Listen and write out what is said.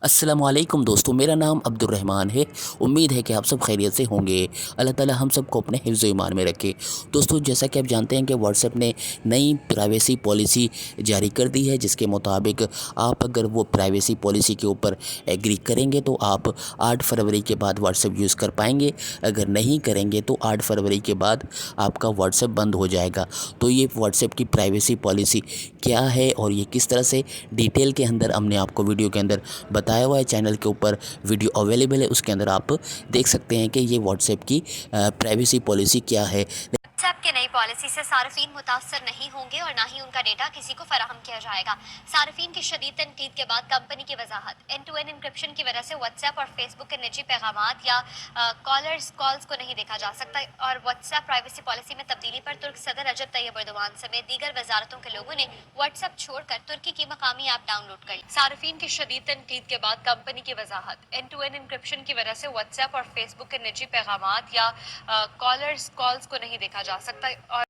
अस्सलामुअलैकुम दोस्तों, मेरा नाम अब्दुर्रहमान है। उम्मीद है कि आप सब खैरियत से होंगे। अल्लाह ताला हम सबको अपने हिफ्ज़ ईमान में रखे। दोस्तों, जैसा कि आप जानते हैं कि व्हाट्सएप ने नई प्राइवेसी पॉलिसी जारी कर दी है, जिसके मुताबिक आप अगर वो प्राइवेसी पॉलिसी के ऊपर एग्री करेंगे तो आप 8 फरवरी के बाद व्हाट्सएप यूज़ कर पाएंगे। अगर नहीं करेंगे तो 8 फरवरी के बाद आपका व्हाट्सएप बंद हो जाएगा। तो ये व्हाट्सएप की प्राइवेसी पॉलिसी क्या है और ये किस तरह से डिटेल के अंदर हमने आपको वीडियो के अंदर बताया हुआ है। चैनल के ऊपर वीडियो अवेलेबल है, उसके अंदर आप देख सकते हैं कि ये व्हाट्सएप की प्राइवेसी पॉलिसी क्या है। व्हाट्सएप की नई पॉलिसी से सार्फिन मुतासर नहीं होंगे और ना ही उनका डेटा किसी को फराहम किया जाएगा। सार्फिन की शदीद तनकीद के बाद कंपनी की वजाहत, एंड टू एंड इंक्रिप्शन की वजह से व्हाट्सएप और फेसबुक के निजी पैगामात या कॉल्स को नहीं देखा जा सकता। और व्हाट्सएप प्राइवेसी पॉलिसी में तब्दीली पर तुर्क सदर रजब तैयब एर्दोगान समेत दीगर वजारतों के लोगों ने व्हाट्सएप छोड़कर तुर्की की मकामी ऐप डाउनलोड कर ली। सार्फिन की शदीद तनकीद के बाद कंपनी की वजाहत, एंड टू एंड इंक्रिप्शन की वजह से व्हाट्सएप और फेसबुक के निजी पैगामात या कॉल्स को नहीं देखा जा सकता। और